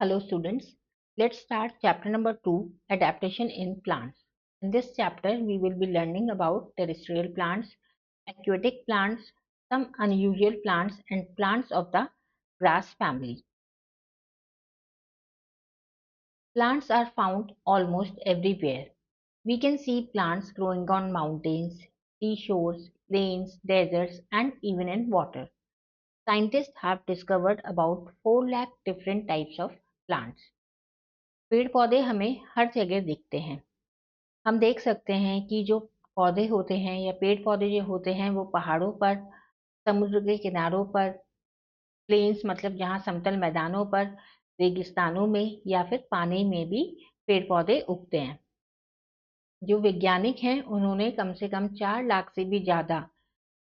Hello students, let's start chapter number 2, Adaptation in Plants. In this chapter, we will be learning about terrestrial plants, aquatic plants, some unusual plants and plants of the grass family. Plants are found almost everywhere. We can see plants growing on mountains, seashores, plains, deserts and even in water. Scientists have discovered about 4 lakh different types of plants. पेड़ पौधे हमें हर जगह दिखते हैं। हम देख सकते हैं कि जो पौधे होते हैं या पेड़ पौधे जो होते हैं वो पहाड़ों पर, समुद्र के किनारों पर, प्लेन्स मतलब जहाँ समतल मैदानों पर, रेगिस्तानों में या फिर पानी में भी पेड़ पौधे उगते हैं। जो वैज्ञानिक हैं उन्होंने कम से कम 4 लाख से भी ज़्यादा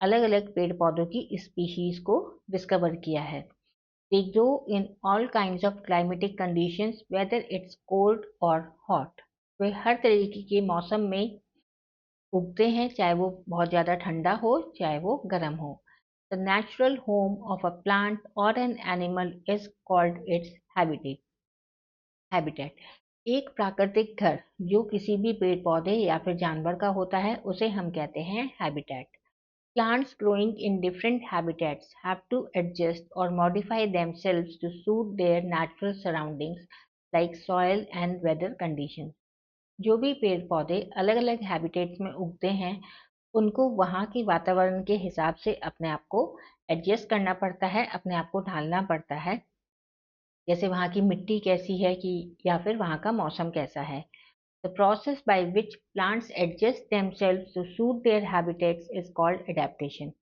अलग अलग पेड़ पौधों की स्पीशीज को डिस्कवर किया है। They grow in all kinds of climatic conditions, whether it's cold or hot. वे हर तरीके के मौसम में उगते हैं, चाहे वो बहुत ज़्यादा ठंडा हो, चाहे वो गर्म हो। The natural home of a plant or an animal is called its habitat. एक प्राकृतिक घर जो किसी भी पेड़ पौधे या फिर जानवर का होता है उसे हम कहते हैं habitat. Plants growing in different habitats have to adjust or modify themselves to suit their natural surroundings like soil and weather conditions. जो भी पेड़ पौधे अलग अलग हैबिटेट्स में उगते हैं उनको वहाँ के वातावरण के हिसाब से अपने आप को एडजस्ट करना पड़ता है, अपने आप को ढालना पड़ता है। जैसे वहाँ की मिट्टी कैसी है कि या फिर वहाँ का मौसम कैसा है। The process by which plants adjust themselves to suit their habitats is called adaptation.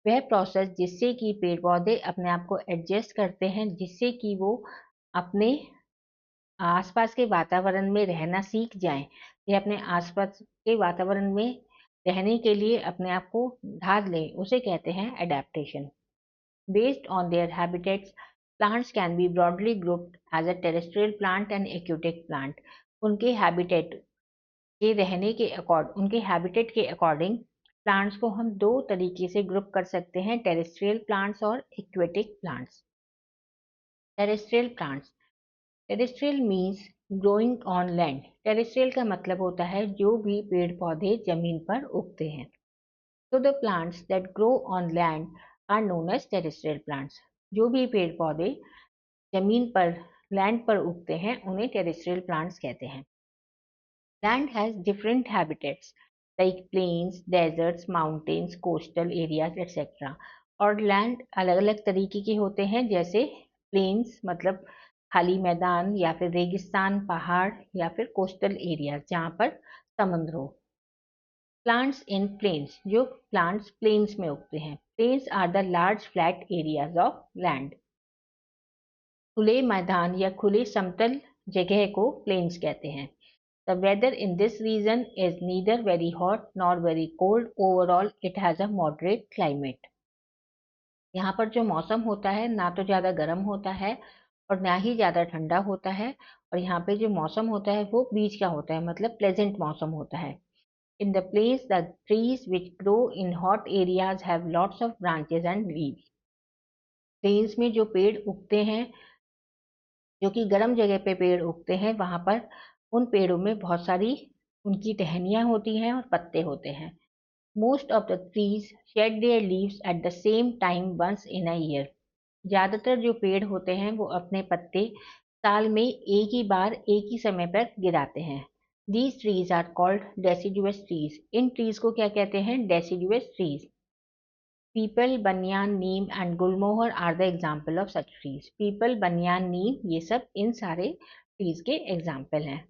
वह प्रोसेस जिससे कि पेड़ पौधे अपने आप को एडजस्ट करते हैं, जिससे कि वो अपने आसपास के वातावरण में रहना सीख जाएं या अपने आसपास के वातावरण में रहने के लिए अपने आप को ढाल लें, उसे कहते हैं adaptation. Based on their habitats, plants can be broadly grouped as a terrestrial plant and aquatic plant. उनके हैबिटेट के रहने के उनके हैबिटेट के अकॉर्डिंग प्लांट्स को हम दो तरीके से ग्रुप कर सकते हैं, टेरेस्ट्रियल प्लांट्स और aquatic plants. Terrestrial plants, terrestrial means growing on land. Terrestrial का मतलब होता है जो भी पेड़ पौधे जमीन पर उगते हैं। तो the plants that grow on land are known as terrestrial plants. जो भी पेड़ पौधे जमीन पर, लैंड पर उगते हैं उन्हें टेरेस्ट्रियल प्लांट्स कहते हैं। Land has different habitats like plains, deserts, mountains, coastal areas, etc. और लैंड अलग अलग तरीके के होते हैं, जैसे प्लेन्स मतलब खाली मैदान या फिर रेगिस्तान, पहाड़ या फिर कोस्टल एरिया जहाँ पर समुद्र हो। प्लांट्स इन प्लेन्स, जो प्लांट्स प्लेन्स में उगते हैं। Plains are the large flat areas of land. खुले मैदान या खुले समतल जगह को प्लेन्स कहते हैं। The weather in this region is neither very hot nor very cold. Overall, it has a moderate climate. यहाँ पर जो मौसम होता है ना तो ज़्यादा गर्म होता है और ना ही ज़्यादा ठंडा होता है, और यहाँ पे जो मौसम होता है वो बीच का होता है, मतलब प्लेजेंट मौसम होता है। In the place, the trees which grow in hot areas have lots of branches and leaves. Plains में जो पेड़ उगते हैं, जो कि गर्म जगह पे पेड़ उगते हैं, वहाँ पर उन पेड़ों में बहुत सारी उनकी टहनियाँ होती हैं और पत्ते होते हैं। Most of the trees shed their leaves at the same time once in a year. ज़्यादातर जो पेड़ होते हैं वो अपने पत्ते साल में एक ही बार एक ही समय पर गिराते हैं। These trees are called deciduous trees. इन ट्रीज को क्या कहते हैं? Deciduous trees. Peepal, banyan, neem and gulmohar are the example of such trees. Peepal, banyan, neem ये सब इन सारे ट्रीज के एग्जाम्पल हैं।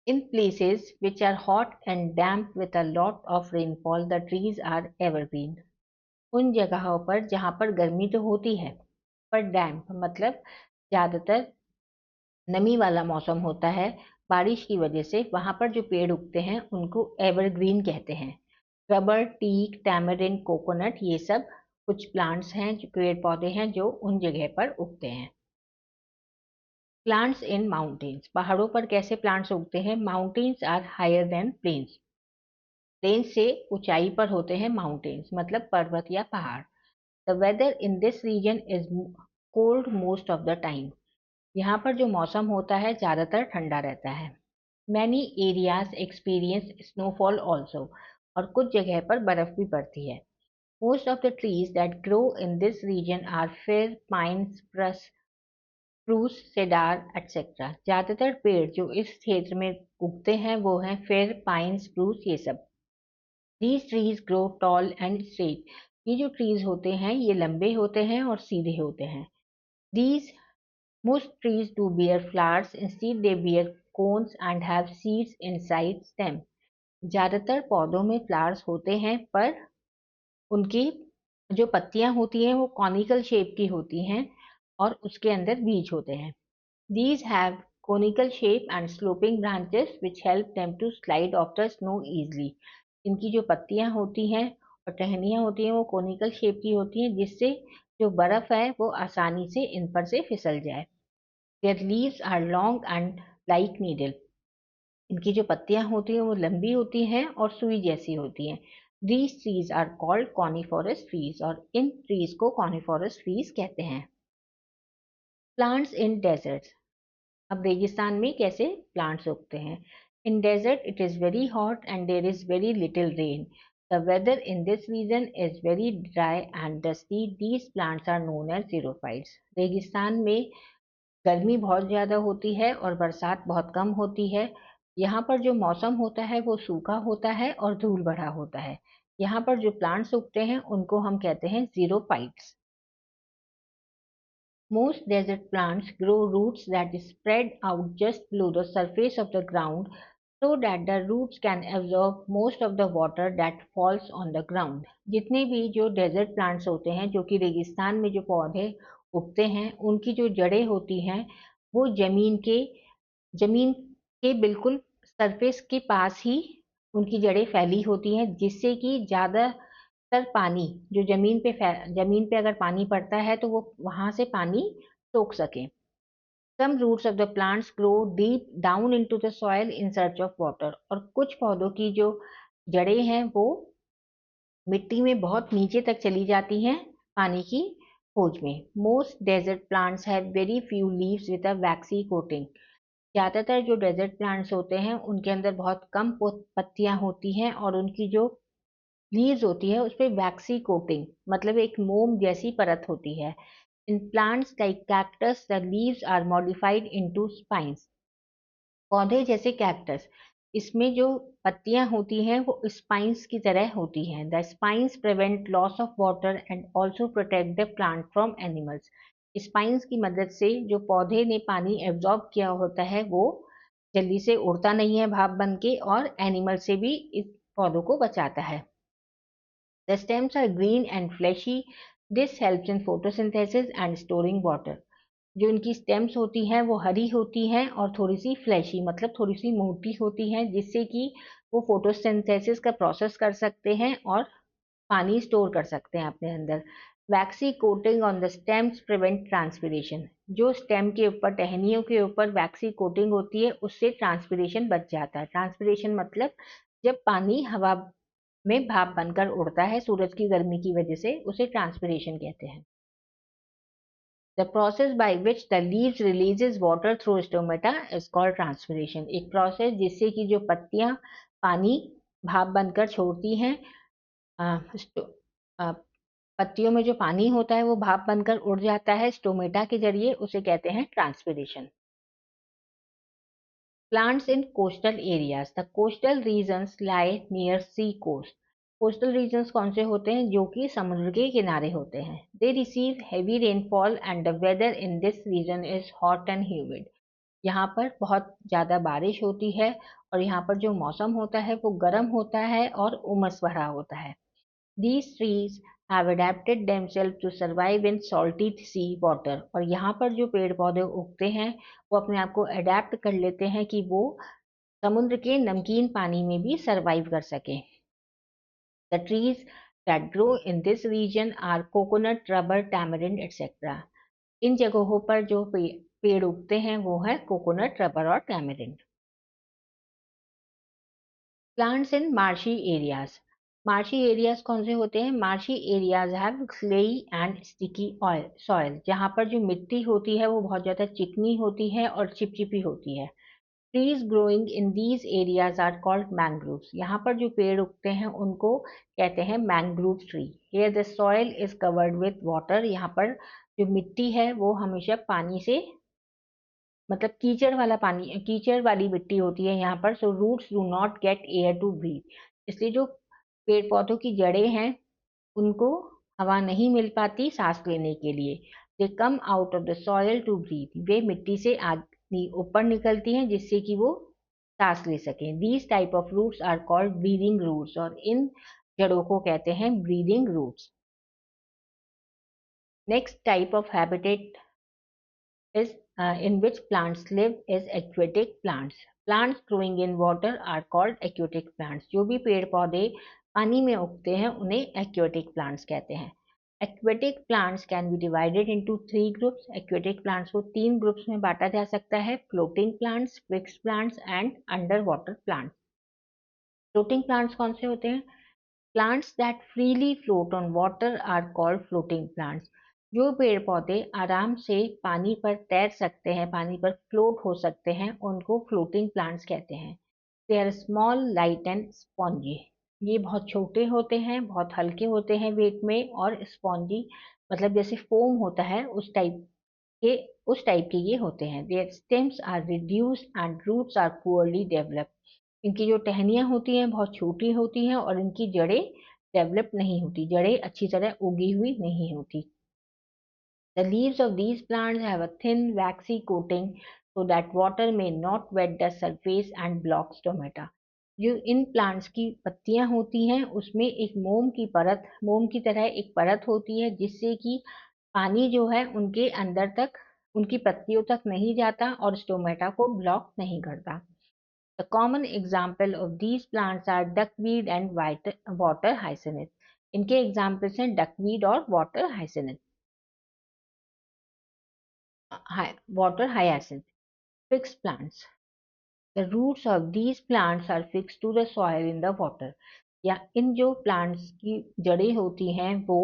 In places which are hot and damp with a lot of rainfall, the trees are evergreen. उन जगहों पर जहाँ पर गर्मी तो होती है पर डैम्प मतलब ज़्यादातर नमी वाला मौसम होता है बारिश की वजह से, वहाँ पर जो पेड़ उगते हैं उनको एवरग्रीन कहते हैं। रबर, टीक, टैमरिन, कोकोनट ये सब कुछ प्लांट्स हैं, जो पेड़ पौधे हैं जो उन जगह पर उगते हैं। प्लांट्स इन माउंटेन्स, पहाड़ों पर कैसे प्लांट्स उगते हैं? Mountains are higher than plains. Plains से ऊंचाई पर होते हैं माउंटेन्स मतलब पर्वत या पहाड़। The weather in this region is cold most of the time. यहाँ पर जो मौसम होता है ज़्यादातर ठंडा रहता है. Many areas experience snowfall also. और कुछ जगह पर बर्फ भी पड़ती है. Most of the trees that grow in this region are fir, pine, spruce, cedar, etc. ज़्यादातर पेड़ जो इस क्षेत्र में उगते हैं वो हैं फिर, पाइन, स्प्रूस, ये सब. These trees grow tall and straight. ये जो trees होते हैं ये लंबे होते हैं और सीधे होते हैं. These most trees do bear flowers. Instead they bear cones and have seeds inside stem. ज़्यादातर पौधों में फ्लावर्स होते हैं पर उनकी जो पत्तियां होती हैं वो कॉनिकल शेप की होती हैं और उसके अंदर बीज होते हैं. These have conical shape and sloping branches which help them to slide off the snow easily. इनकी जो पत्तियां होती हैं और टहनियां होती हैं वो कोनिकल शेप की होती हैं जिससे जो बर्फ है वो आसानी से इन पर से फिसल जाए. Their leaves are long and like needle. इनकी जो पत्तियां होती हैं वो लंबी होती हैं और सुई जैसी होती हैं. These trees are called coniferous trees और इन trees को coniferous trees कहते हैं. Plants in deserts. अब रेगिस्तान में कैसे प्लांट्स उगते हैं. In desert it is very hot and there is very little rain. The weather in this region is very dry and dusty. These plants are known as xerophytes. रेगिस्तान में गर्मी बहुत ज़्यादा होती है और बरसात बहुत कम होती है. यहाँ पर जो मौसम होता है वो सूखा होता है और धूल भरा होता है. यहाँ पर जो प्लांट्स उगते हैं उनको हम कहते हैं xerophytes. Most desert plants grow roots that spread out just below the surface of the ground so that the roots can absorb most of the water that falls on the ground. जितने भी जो desert plants होते हैं जो कि रेगिस्तान में जो पौधे उगते हैं उनकी जो जड़ें होती हैं वो जमीन के बिल्कुल सरफेस के पास ही उनकी जड़ें फैली होती हैं जिससे कि ज़्यादातर पानी जो जमीन पे अगर पानी पड़ता है तो वो वहां से पानी सोख सके. Some roots of the plants grow deep down into the soil in search of water. और कुछ पौधों की जो जड़ें हैं वो मिट्टी में बहुत नीचे तक चली जाती हैं पानी की खोज में. Most desert plants have very few leaves with a waxy coating. ज़्यादातर जो डेजर्ट प्लांट्स होते हैं उनके अंदर बहुत कम पत्तियां होती हैं और उनकी जो लीव्स होती है उस पर वैक्सी कोटिंग मतलब एक मोम जैसी परत होती है. In plants like cactus the leaves are modified into spines. पौधे जैसे कैक्टस इसमें जो पत्तियां होती हैं वो स्पाइंस की तरह होती हैं. The spines prevent loss of water and also protect the plant from animals. Spines की मदद से जो पौधे ने पानी एब्जॉर्ब किया होता है वो जल्दी से उड़ता नहीं है भाप बन के और एनिमल से भी इस पौधों को बचाता है. The stems are green and fleshy. This helps in photosynthesis and storing water. जो इनकी स्टेम्स होती हैं वो हरी होती हैं और थोड़ी सी फ्लैशी मतलब थोड़ी सी मोटी होती हैं जिससे कि वो फोटोसिंथेसिस का प्रोसेस कर सकते हैं और पानी स्टोर कर सकते हैं अपने अंदर. Waxy coating on the stems prevent transpiration. जो स्टेम के ऊपर टहनियों के ऊपर वैक्सी कोटिंग होती है उससे ट्रांसपिरेशन बच जाता है. ट्रांसपिरेशन मतलब जब पानी हवा में भाप बनकर उड़ता है सूरज की गर्मी की वजह से उसे ट्रांसपिरेशन कहते हैं. The process by which the leaves releases water through stomata is called transpiration. एक प्रोसेस जिससे कि जो पत्तियां पानी भाप बनकर छोड़ती हैं पत्तियों में जो पानी होता है वो भाप बनकर उड़ जाता है स्टोमेटा के जरिए उसे कहते हैं transpiration. Plants in coastal areas. The coastal regions lie near sea coast. Coastal regions कौन से होते हैं जो कि समुद्र के किनारे होते हैं. They receive heavy rainfall and the weather in this region is hot and humid. यहाँ पर बहुत ज़्यादा बारिश होती है और यहाँ पर जो मौसम होता है वो गर्म होता है और उमस भरा होता है. These trees have adapted themselves to survive in salty sea water. और यहाँ पर जो पेड़ पौधे उगते हैं वो अपने आप को अडेप्ट कर लेते हैं कि वो समुद्र के नमकीन पानी में भी सरवाइव कर सकें. The trees that grow in this region are coconut, rubber, tamarind, etc. इन जगहों पर जो पेड़ उगते हैं वो है कोकोनट, रबर और tamarind. Plants in marshy areas. Marshy areas कौन से होते हैं? Marshy areas have clayey and sticky soil, जहाँ पर जो मिट्टी होती है वो बहुत ज्यादा चिकनी होती है और चिपचिपी होती है। Trees growing in these areas are called mangroves, यहाँ पर जो पेड़ उगते हैं उनको कहते हैं mangrove tree. Here the soil is covered with water, यहाँ पर जो मिट्टी है वो हमेशा पानी से, मतलब कीचड़ वाला पानी, कीचड़ वाली मिट्टी होती है यहाँ पर। So roots do not get air to breathe, इसलिए जो पेड़ पौधों की जड़ें हैं उनको हवा नहीं मिल पाती सांस लेने के लिए। They come out of the soil to breathe, वे मिट्टी से आगे ऊपर निकलती हैं जिससे कि वो सांस ले सकें। These type of roots are called breathing roots, और इन जड़ों को कहते हैं breathing roots. Next type of habitat is in which plants live is aquatic plants. Plants growing in water are called aquatic plants. जो भी पेड़ पौधे पानी में उगते हैं उन्हें aquatic plants कहते हैं। Aquatic plants can be divided into three groups. Aquatic plants को तीन ग्रुप्स में बांटा जा सकता है: floating plants, fixed plants and underwater plants. Floating plants कौन से होते हैं? Plants that freely float on water are called floating plants. जो पेड़ पौधे आराम से पानी पर तैर सकते हैं, पानी पर फ्लोट हो सकते हैं, उनको फ्लोटिंग प्लांट्स कहते हैं। They are small, light and spongy. ये बहुत छोटे होते हैं, बहुत हल्के होते हैं वेट में, और स्पॉन्जी मतलब जैसे फोम होता है उस टाइप के ये होते हैं। Their stems are reduced and roots are poorly developed. इनकी जो टहनियाँ होती हैं बहुत छोटी होती हैं और इनकी जड़ें डेवलप नहीं होती, जड़ें अच्छी तरह उगी हुई नहीं होती। The leaves of these plants have a thin waxy coating so that water may not wet the surface and block stomata. जो इन प्लांट्स की पत्तियां होती हैं उसमें एक मोम की तरह एक परत होती है जिससे कि पानी जो है उनके अंदर तक, उनकी पत्तियों तक नहीं जाता और स्टोमेटा को ब्लॉक नहीं करता। The common example of these plants are duckweed and water hyacinth. इनके एग्जाम्पल्स हैं डकवीड और water हाइसिनेथ। Water hyacinth. Fixed plants. The roots of these plants are fixed to the soil in the water. या इन जो plants की जड़ें होती हैं वो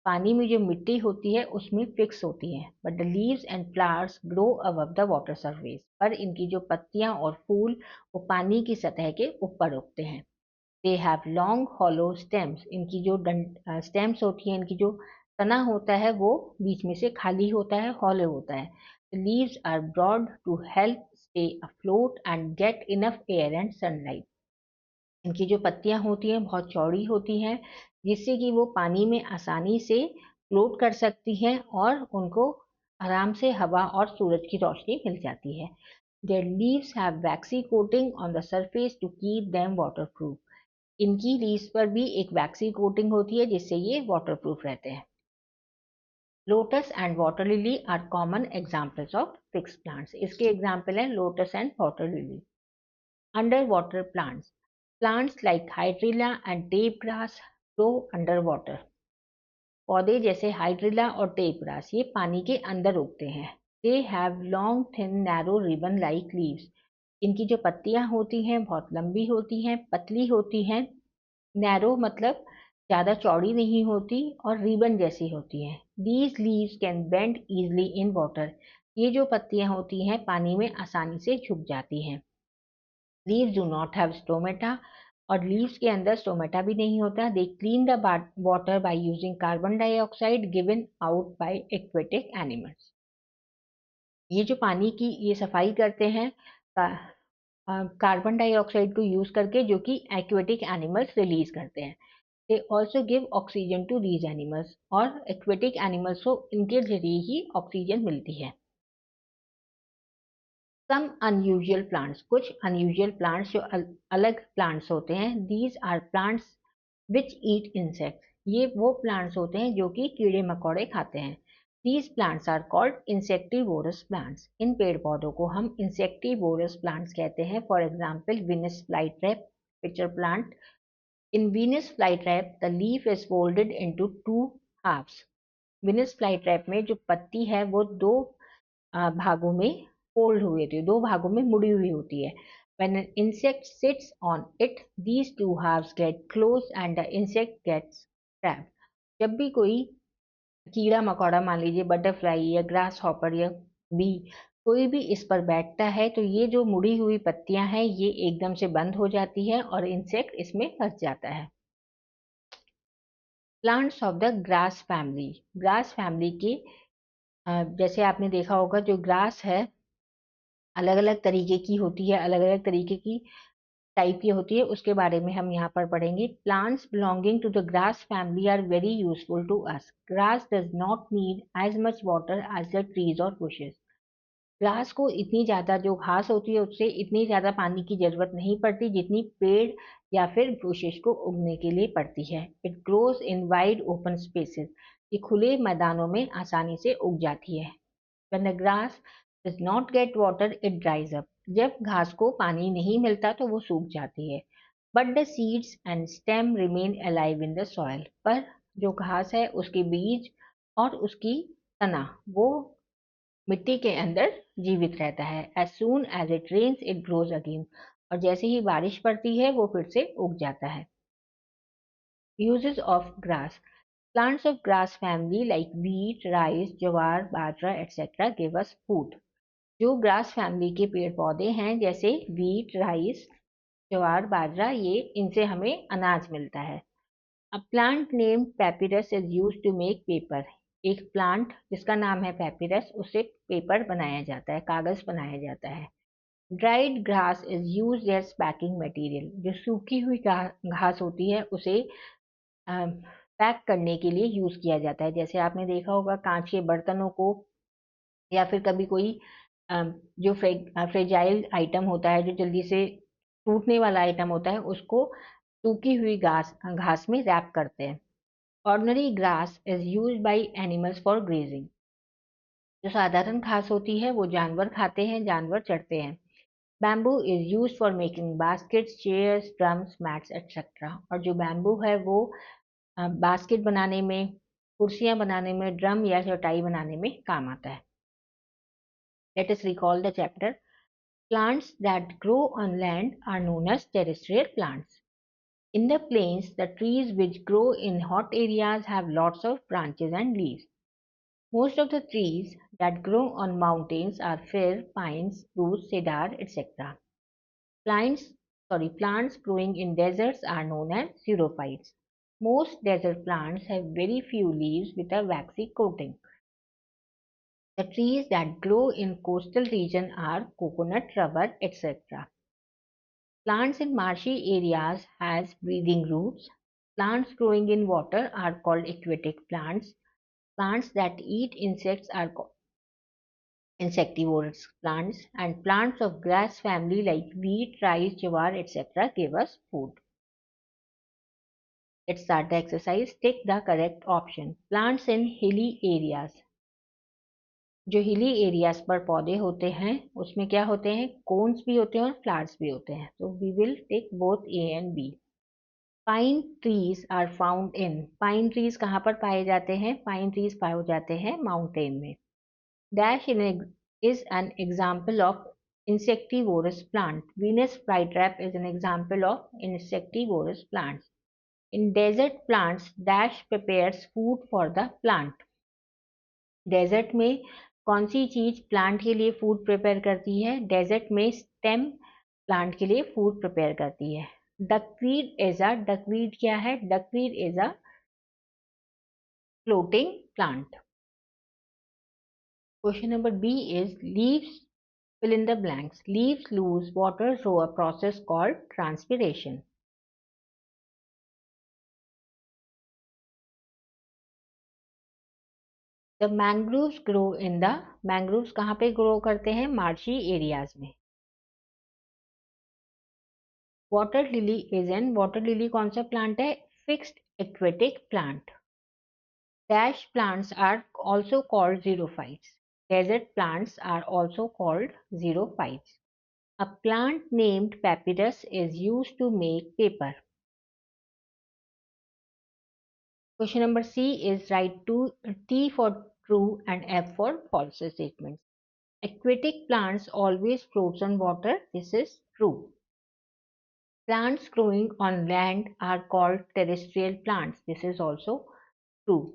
पानी में जो मिट्टी होती है उसमें फिक्स होती हैं। But the leaves and flowers grow above the water surface, पर इनकी जो पत्तियां और फूल वो पानी की सतह के ऊपर उगते हैं। They have long hollow stems, इनकी जो स्टेम्स होती हैं, इनकी जो तना होता है वो बीच में से खाली होता है, हॉलो होता है। The leaves are broad to help stay afloat and get enough air and sunlight. इनकी जो पत्तियां होती हैं बहुत चौड़ी होती हैं जिससे कि वो पानी में आसानी से फ्लोट कर सकती हैं और उनको आराम से हवा और सूरज की रोशनी मिल जाती है। Their leaves have waxy coating on the surface to keep them waterproof. इनकी लीव्स पर भी एक वैक्सी कोटिंग होती है जिससे ये वाटरप्रूफ रहते हैं। Lotus and water lily are common examples of fixed plants. इसके एग्जाम्पल हैं lotus and water lily. Under water plants, plants like hydrilla and tape grass grow under water. पौधे जैसे हाइड्रिला और टेप ग्रास ये पानी के अंदर उगते हैं। They have long thin narrow ribbon like leaves. इनकी जो पत्तियां होती हैं बहुत लंबी होती हैं, पतली होती हैं। नैरो मतलब ज्यादा चौड़ी नहीं होती और रिबन जैसी होती हैं। These leaves can bend easily in water. ये जो पत्तियां होती हैं पानी में आसानी से झुक जाती हैं। Leaves do not have stomata, और लीव्स के अंदर स्टोमेटा भी नहीं होता। They clean the water by using carbon dioxide given out by aquatic animals. ये जो पानी की ये सफाई करते हैं कार्बन डाइऑक्साइड को यूज करके, जो कि एक्वेटिक एनिमल्स रिलीज करते हैं। They also give oxygen to these animals, और एक्वेटिक एनिमल्स को इनके जरिए ही ऑक्सीजन मिलती है। सम अनयूजुअल प्लांट्स, कुछ अनयूजुअल प्लांट्स जो अलग प्लांट्स होते हैं। These are plants which eat insects, ये वो प्लांट्स होते हैं जो कि कीड़े मकोड़े खाते हैं। These plants are called insectivorous plants. इन पेड़ पौधों को हम इंसेक्टिवोरस प्लांट्स कहते हैं। For example Venus flytrap, pitcher plant. In Venus flytrap, the leaf is folded into two halves. Venus flytrap में जो पत्ती है वो दो भागों में फोल्ड हुई होती है, दो भागों में मुड़ी हुई होती है। When an insect sits on it, these two halves get close and the insect gets trapped. जब भी कोई कीड़ा मकोड़ा, मान लीजिए बटरफ्लाई या ग्रास हॉपर या बी, कोई भी इस पर बैठता है तो ये जो मुड़ी हुई पत्तियां हैं ये एकदम से बंद हो जाती है और इंसेक्ट इसमें फंस जाता है। Plants of the grass family. Grass family के जैसे आपने देखा होगा, जो ग्रास है अलग अलग तरीके की होती है, अलग अलग तरीके की टाइप की होती है, उसके बारे में हम यहाँ पर पढ़ेंगे। Plants belonging to the grass family are very useful to us. Grass does not need as much water as the trees और बुशेस। ग्रास को इतनी ज्यादा, जो घास होती है उससे इतनी ज्यादा पानी की जरूरत नहीं पड़ती जितनी पेड़ या फिर बुशेस को उगने के लिए पड़ती है। It grows in wide open spaces. ये खुले मैदानों में आसानी से उग जाती है। When the grass does not get water, it dries up. जब घास को पानी नहीं मिलता तो वो सूख जाती है। But the seeds and stem remain alive in the soil. पर जो घास है उसके बीज और उसकी तना वो मिट्टी के अंदर जीवित रहता है। As soon as it rains, it grows again. और जैसे ही बारिश पड़ती है वो फिर से उग जाता है। Uses of grass. Plants of grass family like wheat, rice, jowar, bajra etc. give us food. जो ग्रास फैमिली के पेड़ पौधे हैं जैसे वीट, राइस, ज्वार, बाजरा, ये इनसे हमें अनाज मिलता है। A plant name papyrus is use to make paper. एक प्लांट जिसका नाम है पेपिरस, उससे पेपर बनाया जाता है, कागज बनाया जाता है। Dried grass is use as packing material. जो सूखी हुई घास होती है उसे पैक करने के लिए यूज किया जाता है। जैसे आपने देखा होगा कांच के बर्तनों को या फिर कभी कोई जो फ्रेजाइल आइटम होता है, जो जल्दी से टूटने वाला आइटम होता है, उसको सूखी हुई घास घास में रैप करते हैं। Ordinary grass is use by animals for grazing. जो साधारण घास होती है वो जानवर खाते हैं, जानवर चढ़ते हैं। Bamboo is use for making baskets, chairs, drums, mats etcetera. और जो बैम्बू है वो बास्केट बनाने में, कुर्सियां बनाने में, ड्रम या चटाई बनाने में काम आता है। Let us recall the chapter. Plants that grow on land are known as terrestrial plants. In the plains, the trees which grow in hot areas have lots of branches and leaves. Most of the trees that grow on mountains are fir, pines, spruce, cedar, etc. Plants, plants growing in deserts are known as xerophytes. Most desert plants have very few leaves with a waxy coating. The trees that grow in coastal region are coconut, rubber, etc. Plants in marshy areas has breathing roots. Plants growing in water are called aquatic plants. Plants that eat insects are called insectivorous plants, and plants of grass family like wheat, rice, jowar, etc. give us food. Let's start the exercise. Take the correct option. Plants in hilly areas. जो hilly areas पर पौधे होते हैं उसमें क्या होते हैं, cons भी होते हैं और फ्लावर्स भी होते हैं। तो we will take both A and B. Pine trees are found in. Pine trees कहाँ पर पाए जाते हैं? पाइन ट्रीज पाए जाते हैं माउंटेन में। Dash in is an example of insectivorous plant. Venus flytrap is an example of insectivorous plants. In desert plants, dash prepares food for the plant. Desert में कौन सी चीज प्लांट के लिए फूड प्रिपेयर करती है? डेजर्ट में stem plant के लिए फूड प्रिपेयर करती है। डकवीड इज अ, डकवीड क्या है? Duckweed is a floating plant. Question number B is leaves fill in the blanks. Leaves lose water through a process called transpiration. The mangroves grow in the, mangroves कहाँ पे grow करते हैं? Marshy areas में। Water lily is an, water lily कौन सा plant है? Fixed aquatic plant. Dash plants are also called xerophytes. Desert plants are also called xerophytes. A plant named papyrus is used to make paper. Question number C is write to T for true and F for false statements. Aquatic plants always floats on water. This is true. Plants growing on land are called terrestrial plants. This is also true.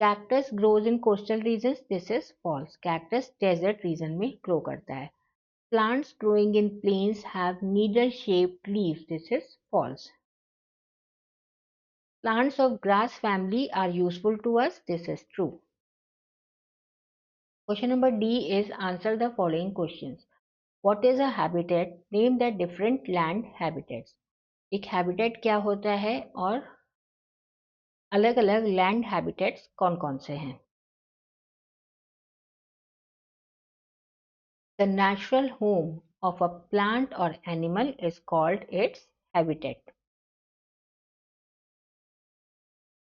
Cactus grows in coastal regions. This is false. Cactus desert region में grow करता है. Plants growing in plains have needle-shaped leaves. This is false. Plants of grass family are useful to us. This is true. Question number D is answer the following questions. What is a habitat? Name the different land habitats. एक habitat क्या होता है और अलग अलग land habitats कौन कौन से हैं? The natural home of a plant or animal is called its habitat.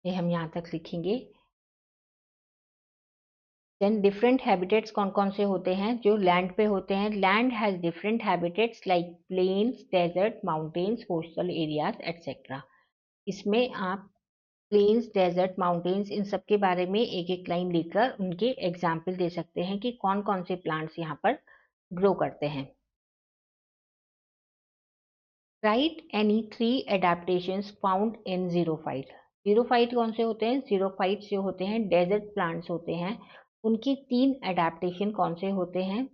ये हम यहाँ तक लिखेंगे. देन डिफरेंट हैबिटेट्स कौन कौन से होते हैं जो लैंड पे होते हैं. Land has different habitats like plains, desert, mountains, coastal areas etcetera. इसमें आप प्लेन्स, डेजर्ट, माउंटेन्स इन सब के बारे में एक एक लाइन लिखकर उनके एग्जाम्पल दे सकते हैं कि कौन कौन से प्लांट्स यहाँ पर ग्रो करते हैं. Right any 3 adaptations found in xerophyte. Xerophyte कौन से होते हैं? जीरोफाइट जो होते हैं डेजर्ट प्लांट्स होते हैं. उनकी 3 एडेप्टेशन कौन से होते हैं?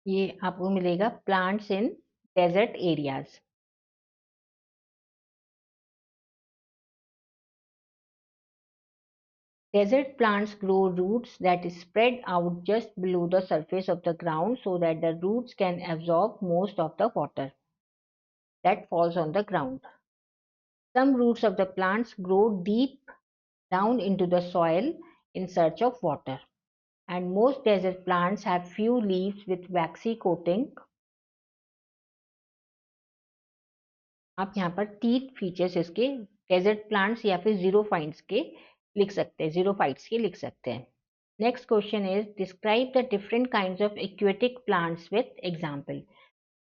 ये आपको मिलेगा plants in desert areas. Desert plants grow roots that spread out just below the surface of the ground so that the roots can absorb most of the water that falls on the ground. Some roots of the plants grow deep down into the soil in search of water. And most desert plants have few leaves with waxy coating. आप यहाँ पर 3 features इसके desert plants या फिर xerophytes के लिख सकते हैं. जीरोफाइट्स के लिख सकते हैं. Next question is describe the different kinds of aquatic plants with example.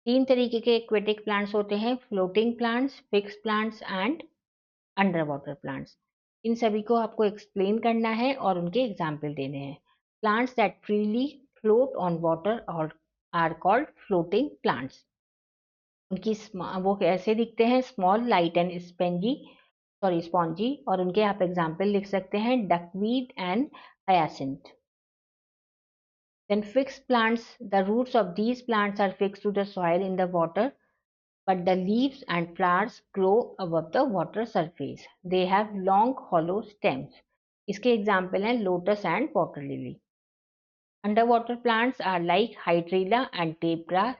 3 तरीके के एक्वेटिक प्लांट्स होते हैं. Floating plants, fix plants and under water plants. इन सभी को आपको एक्सप्लेन करना है और उनके एग्जाम्पल देने हैं. Plants that freely float on water और आर कॉल्ड फ्लोटिंग प्लांट्स. उनकी वो कैसे दिखते हैं? Small, light and spongy. और उनके आप एग्जाम्पल लिख सकते हैं duckweed and hyacinth. Then fixed plants, the roots of these plants are fixed to the soil in the water, but the leaves and flowers grow above the water surface. They have long hollow stems. इसके example हैं lotus and water lily. Underwater plants are like hydrilla and tape grass.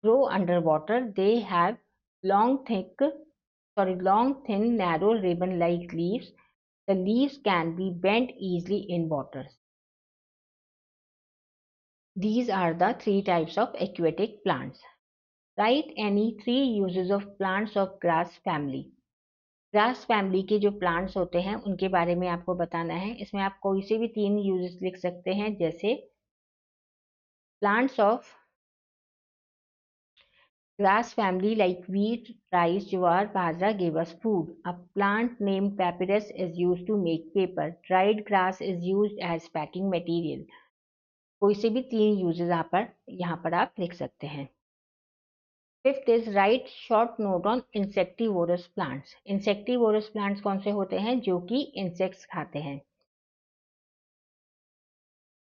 Grow underwater. They have long, thin, narrow ribbon-like leaves. The leaves can be bent easily in water. These are the 3 types of aquatic plants. Write any 3 uses of plants of grass family. Grass family के जो plants होते हैं उनके बारे में आपको बताना है. इसमें आप कोई से भी 3 यूजेस लिख सकते हैं. जैसे plants of grass family like wheat, rice, jowar, bajra give us food. A plant named papyrus is used to make paper. Dried grass is used as packing material. कोई से भी 3 यूजेस यहाँ पर आप लिख सकते हैं. Fifth is right short note on insectivorous plants. Insectivorous plants कौन से होते हैं? जो कि इंसेक्ट्स खाते हैं.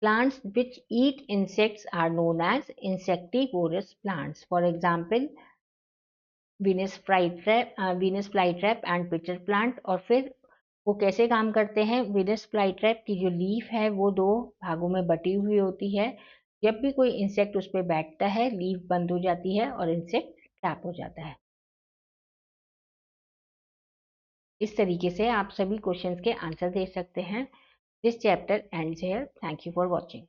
Plants which eat insects are known as insectivorous plants. For example, Venus flytrap and pitcher plant. और फिर वो कैसे काम करते हैं? Venus flytrap की जो लीफ है वो 2 भागों में बटी हुई होती है. जब भी कोई इंसेक्ट उस पर बैठता है लीफ बंद हो जाती है और इंसेक्ट ट्रैप हो जाता है. इस तरीके से आप सभी क्वेश्चंस के आंसर दे सकते हैं. This chapter ends here. Thank you for watching.